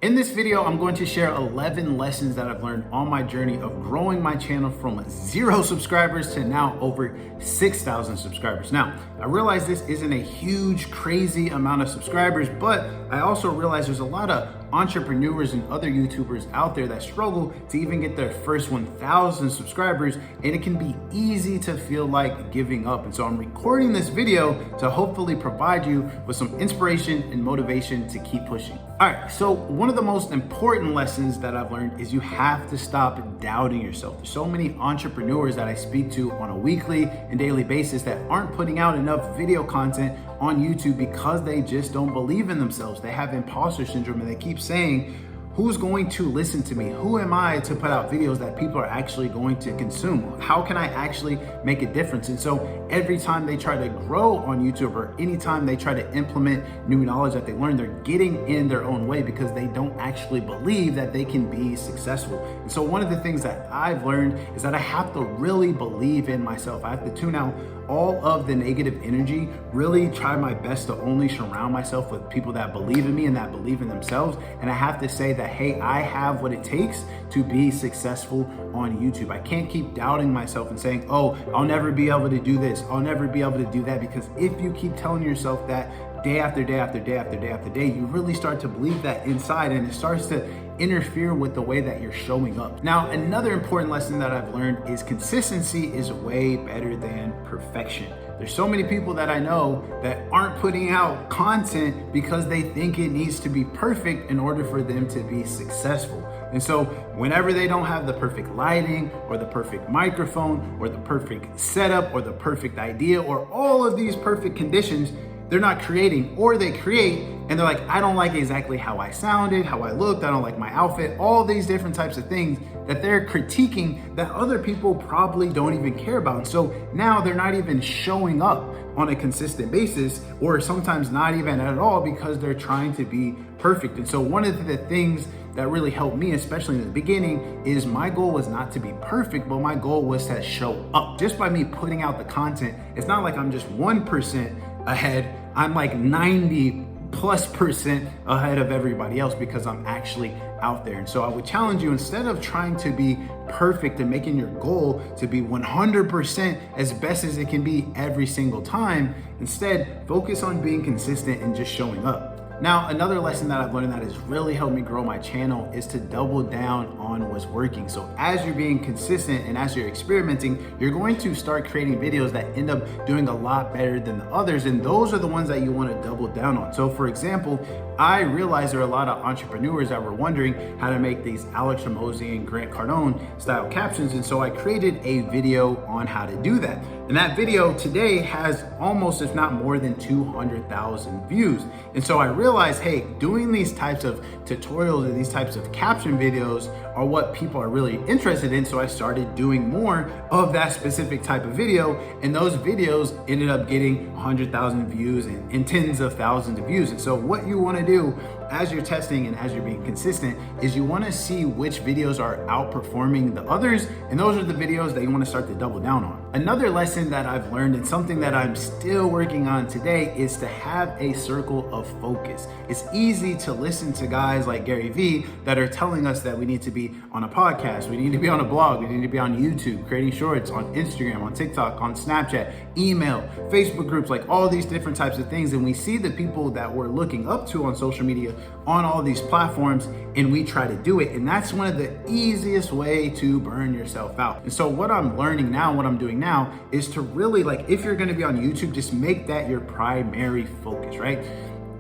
In this video, I'm going to share 11 lessons that I've learned on my journey of growing my channel from 0 subscribers to now over 6,000 subscribers. Now, I realize this isn't a huge, crazy amount of subscribers, but I also realize there's a lot of entrepreneurs and other YouTubers out there that struggle to even get their first 1,000 subscribers, and it can be easy to feel like giving up. And so I'm recording this video to hopefully provide you with some inspiration and motivation to keep pushing. All right, so one of the most important lessons that I've learned is you have to stop doubting yourself. There's so many entrepreneurs that I speak to on a weekly and daily basis that aren't putting out enough video content on YouTube because they just don't believe in themselves. They have imposter syndrome and they keep saying, who's going to listen to me? Who am I to put out videos that people are actually going to consume? How can I actually make a difference? And so every time they try to grow on YouTube or anytime they try to implement new knowledge that they learn, they're getting in their own way because they don't actually believe that they can be successful. And so one of the things that I've learned is that I have to really believe in myself. I have to tune out all of the negative energy, really try my best to only surround myself with people that believe in me and that believe in themselves. And I have to say that, hey, I have what it takes to be successful on YouTube. I can't keep doubting myself and saying, oh, I'll never be able to do this, I'll never be able to do that, because if you keep telling yourself that day after day after day after day after day, you really start to believe that inside, and it starts to interfere with the way that you're showing up. Now, another important lesson that I've learned is consistency is way better than perfection. There's so many people that I know that aren't putting out content because they think it needs to be perfect in order for them to be successful. And so whenever they don't have the perfect lighting or the perfect microphone or the perfect setup or the perfect idea or all of these perfect conditions, they're not creating, or they create and they're like, I don't like exactly how I sounded, how I looked, I don't like my outfit, all these different types of things that they're critiquing that other people probably don't even care about. And so now they're not even showing up on a consistent basis, or sometimes not even at all, because they're trying to be perfect. And so one of the things that really helped me, especially in the beginning, is my goal was not to be perfect, but my goal was to show up. Just by me putting out the content, it's not like I'm just 1% ahead, I'm like 90+% ahead of everybody else because I'm actually out there. And so I would challenge you, instead of trying to be perfect and making your goal to be 100% as best as it can be every single time, instead focus on being consistent and just showing up. Now, another lesson that I've learned that has really helped me grow my channel is to double down on what's working. So as you're being consistent and as you're experimenting, you're going to start creating videos that end up doing a lot better than the others. And those are the ones that you want to double down on. So for example, I realized there are a lot of entrepreneurs that were wondering how to make these Alex Ramosi and Grant Cardone style captions. And so I created a video on how to do that. And that video today has almost, if not more than 200,000 views. And so I realized, hey, doing these types of tutorials and these types of caption videos are what people are really interested in. So I started doing more of that specific type of video, and those videos ended up getting 100,000 views and tens of thousands of views. And so what you want to do as you're testing and as you're being consistent is you want to see which videos are outperforming the others, and those are the videos that you want to start to double down on. Another lesson that I've learned, and something that I'm still working on today, is to have a circle of focus. It's easy to listen to guys like Gary Vee that are telling us that we need to be on a podcast, we need to be on a blog, we need to be on YouTube, creating shorts, on Instagram, on TikTok, on Snapchat, email, Facebook groups, like all these different types of things. And we see the people that we're looking up to on social media on all these platforms, and we try to do it. And that's one of the easiest way to burn yourself out. And so what I'm learning now, what I'm doing now, is to really, like, if you're going to be on YouTube, just make that your primary focus, right?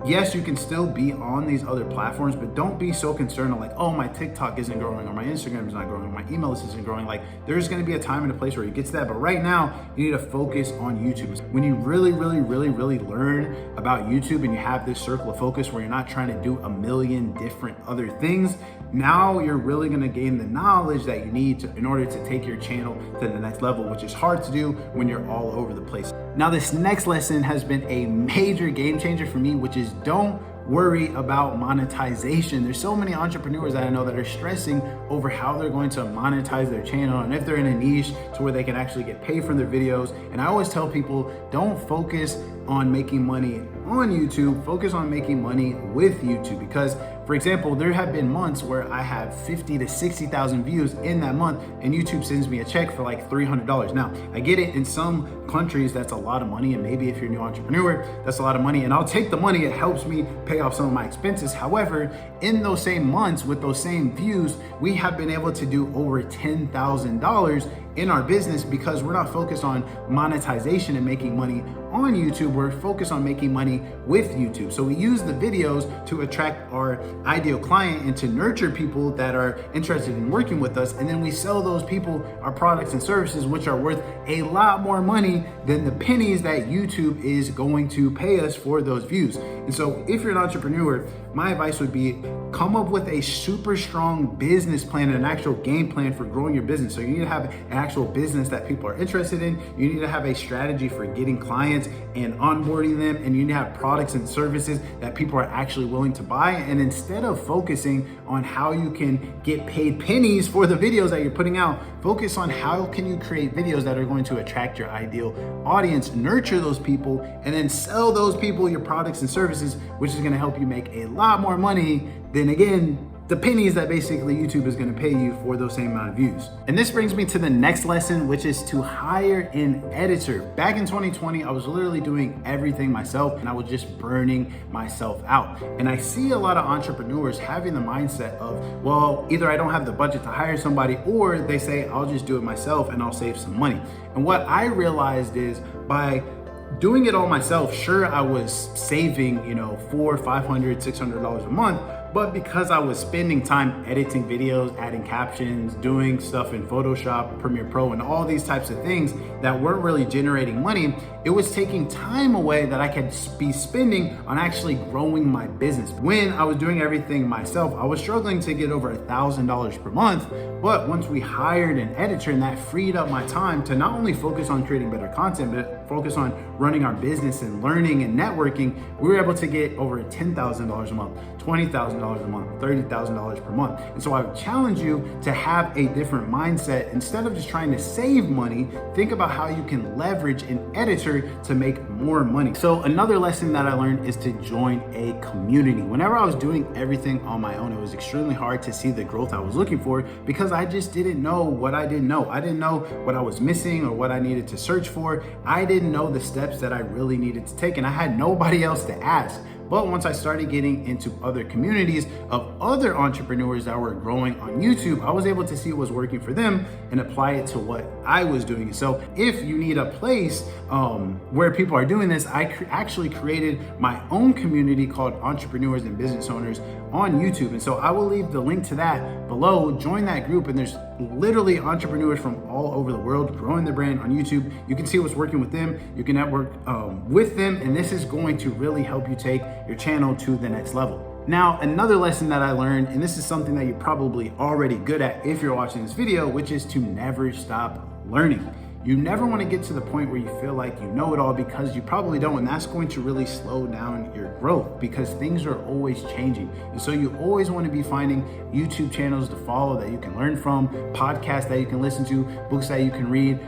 Yes, you can still be on these other platforms, but don't be so concerned of like, oh, my TikTok isn't growing, or my Instagram is not growing, or my email list isn't growing. Like, there's going to be a time and a place where you get to that. But right now, you need to focus on YouTube. When you really learn about YouTube and you have this circle of focus where you're not trying to do a million different other things, now you're really going to gain the knowledge that you need in order to take your channel to the next level, which is hard to do when you're all over the place. Now, this next lesson has been a major game changer for me, which is don't worry about monetization. There's so many entrepreneurs that I know that are stressing over how they're going to monetize their channel and if they're in a niche to where they can actually get paid from their videos. And I always tell people, don't focus on making money on YouTube, focus on making money with YouTube, because For example, there have been months where I have 50 to 60,000 views in that month, and YouTube sends me a check for like $300. Now, I get it, in some countries that's a lot of money, and maybe if you're a new entrepreneur, that's a lot of money, and I'll take the money. It helps me pay off some of my expenses. However, in those same months with those same views, we have been able to do over $10,000 in our business because we're not focused on monetization and making money on YouTube. We're focused on making money with YouTube. So we use the videos to attract our ideal client and to nurture people that are interested in working with us. And then we sell those people our products and services, which are worth a lot more money than the pennies that YouTube is going to pay us for those views. And so if you're an entrepreneur, my advice would be come up with a super strong business plan and an actual game plan for growing your business. So you need to have an actual business that people are interested in. You need to have a strategy for getting clients and onboarding them. And you need to have products and services that people are actually willing to buy. And instead of focusing on how you can get paid pennies for the videos that you're putting out, focus on how can you create videos that are going to attract your ideal audience, nurture those people, and then sell those people your products and services, which is going to help you make a lot more money than, again, the pennies that basically YouTube is going to pay you for those same amount of views. And this brings me to the next lesson, which is to hire an editor. Back in 2020, I was literally doing everything myself and I was just burning myself out. And I see a lot of entrepreneurs having the mindset of, well, either I don't have the budget to hire somebody, or they say, I'll just do it myself and I'll save some money. And what I realized is by doing it all myself, sure, I was saving, $400, $500, $600 a month, but because I was spending time editing videos, adding captions, doing stuff in Photoshop, Premiere Pro, and all these types of things that weren't really generating money, it was taking time away that I could be spending on actually growing my business. When I was doing everything myself, I was struggling to get over $1,000 per month, but once we hired an editor, and that freed up my time to not only focus on creating better content, but focus on running our business and learning and networking, we were able to get over $10,000 a month, $20,000 a month, $30,000 per month. And so I would challenge you to have a different mindset. Instead of just trying to save money, think about how you can leverage an editor to make more money. So another lesson that I learned is to join a community. Whenever I was doing everything on my own, it was extremely hard to see the growth I was looking for because I just didn't know what I didn't know. I didn't know what I was missing or what I needed to search for. I didn't know the steps that I really needed to take, and I had nobody else to ask. But once I started getting into other communities of other entrepreneurs that were growing on YouTube, I was able to see what was working for them and apply it to what I was doing. So if you need a place where people are doing this, I actually created my own community called Entrepreneurs and Business Owners on YouTube. And so I will leave the link to that below. Join that group, and there's literally entrepreneurs from all over the world growing their brand on YouTube. You can see what's working with them. You can network with them, and this is going to really help you take your channel to the next level. Now, another lesson that I learned, and this is something that you're probably already good at if you're watching this video, which is to never stop learning. You never want to get to the point where you feel like you know it all, because you probably don't, and that's going to really slow down your growth because things are always changing. And so you always want to be finding YouTube channels to follow that you can learn from, podcasts that you can listen to, books that you can read,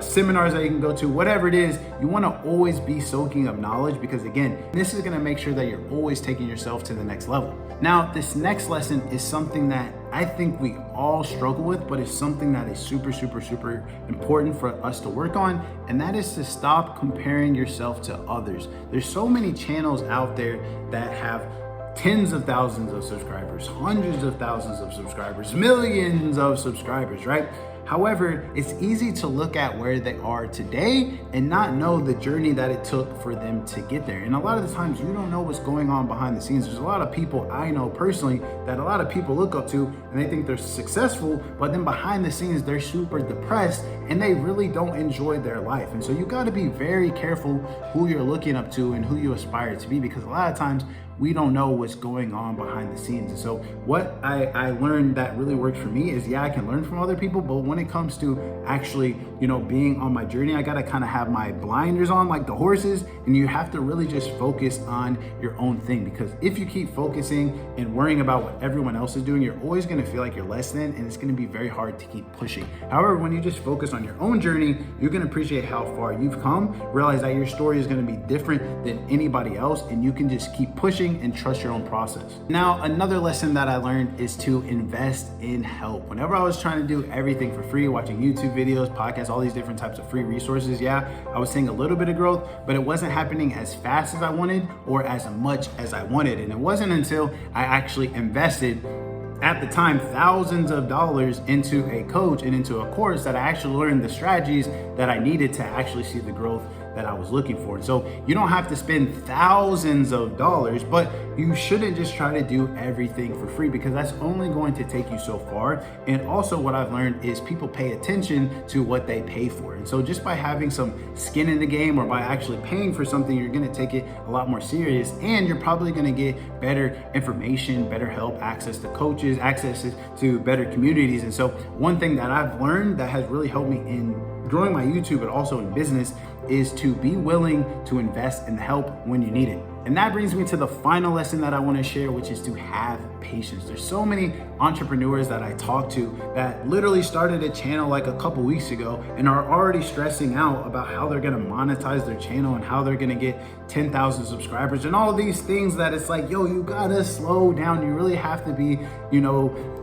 seminars that you can go to, whatever it is. You want to always be soaking up knowledge because, again, this is going to make sure that you're always taking yourself to the next level. Now, this next lesson is something that I think we all struggle with, but it's something that is super, super, super important for us to work on, and that is to stop comparing yourself to others. There's so many channels out there that have tens of thousands of subscribers, hundreds of thousands of subscribers, millions of subscribers, right? However, it's easy to look at where they are today and not know the journey that it took for them to get there. And a lot of the times you don't know what's going on behind the scenes. There's a lot of people I know personally that a lot of people look up to and they think they're successful, but then behind the scenes, they're super depressed and they really don't enjoy their life. And so you got to be very careful who you're looking up to and who you aspire to be, because a lot of times we don't know what's going on behind the scenes. And so what I learned that really worked for me is, yeah, I can learn from other people, but when it comes to actually, being on my journey, I gotta kind of have my blinders on like the horses, and you have to really just focus on your own thing. Because if you keep focusing and worrying about what everyone else is doing, you're always gonna feel like you're less than, and it's gonna be very hard to keep pushing. However, when you just focus on your own journey, you're gonna appreciate how far you've come, realize that your story is gonna be different than anybody else, and you can just keep pushing rushing and trust your own process. Now, another lesson that I learned is to invest in help. Whenever I was trying to do everything for free, watching YouTube videos, podcasts, all these different types of free resources, yeah, I was seeing a little bit of growth, but it wasn't happening as fast as I wanted or as much as I wanted. And it wasn't until I actually invested, at the time, thousands of dollars into a coach and into a course that I actually learned the strategies that I needed to actually see the growth that I was looking for. And so you don't have to spend thousands of dollars, but you shouldn't just try to do everything for free, because that's only going to take you so far. And also what I've learned is people pay attention to what they pay for. And so just by having some skin in the game, or by actually paying for something, you're gonna take it a lot more serious, and you're probably gonna get better information, better help, access to coaches, access to better communities. And so one thing that I've learned that has really helped me in growing my YouTube, but also in business, is to be willing to invest in the help when you need it. And that brings me to the final lesson that I want to share, which is to have patience. There's so many entrepreneurs that I talk to that literally started a channel like a couple weeks ago and are already stressing out about how they're going to monetize their channel and how they're going to get 10,000 subscribers and all of these things that it's like, yo, you gotta slow down. You really have to be,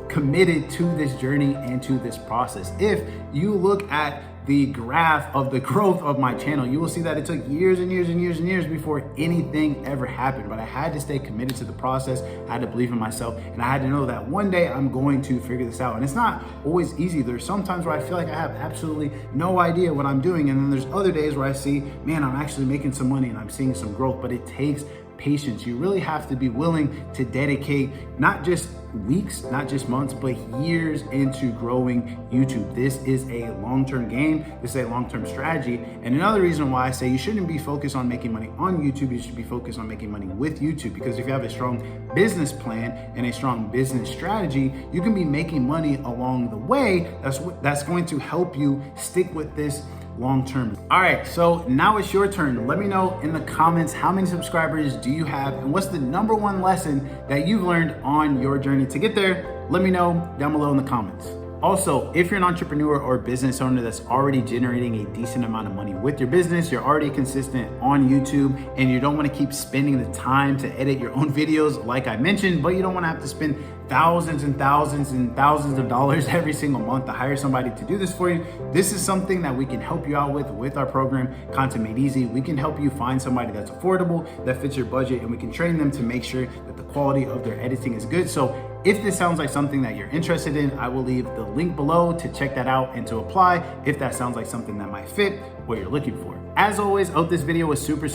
committed to this journey and to this process. If you look at the graph of the growth of my channel, you will see that it took years and years and years and years before anything ever happened. But I had to stay committed to the process. I had to believe in myself, and I had to know that one day I'm going to figure this out. And it's not always easy. There's some times where I feel like I have absolutely no idea what I'm doing. And then there's other days where I see, man, I'm actually making some money and I'm seeing some growth, but it takes patience. You really have to be willing to dedicate not just weeks, not just months, but years into growing YouTube. This is a long-term game. This is a long-term strategy. And another reason why I say you shouldn't be focused on making money on YouTube, you should be focused on making money with YouTube. Because if you have a strong business plan and a strong business strategy, you can be making money along the way. That's going to help you stick with this long term. All right, so now it's your turn. Let me know in the comments, how many subscribers do you have, and what's the number one lesson that you've learned on your journey to get there? Let me know down below in the comments. Also, if you're an entrepreneur or business owner that's already generating a decent amount of money with your business, you're already consistent on YouTube, and you don't want to keep spending the time to edit your own videos like I mentioned, but you don't want to have to spend thousands and thousands and thousands of dollars every single month to hire somebody to do this for you, this is something that we can help you out with our program, Content Made Easy. We can help you find somebody that's affordable, that fits your budget, and we can train them to make sure that the quality of their editing is good. So if this sounds like something that you're interested in, I will leave the link below to check that out and to apply if that sounds like something that might fit what you're looking for. As always, I hope this video was super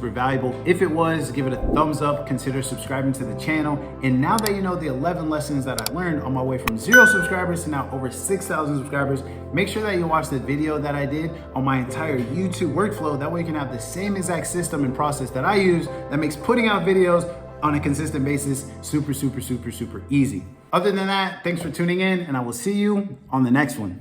valuable. If it was, give it a thumbs up, consider subscribing to the channel. And now that you know the 11 lessons that I learned on my way from 0 subscribers to now over 6,000 subscribers, make sure that you watch the video that I did on my entire YouTube workflow. That way you can have the same exact system and process that I use that makes putting out videos on a consistent basis super easy. Other than that, thanks for tuning in, and I will see you on the next one.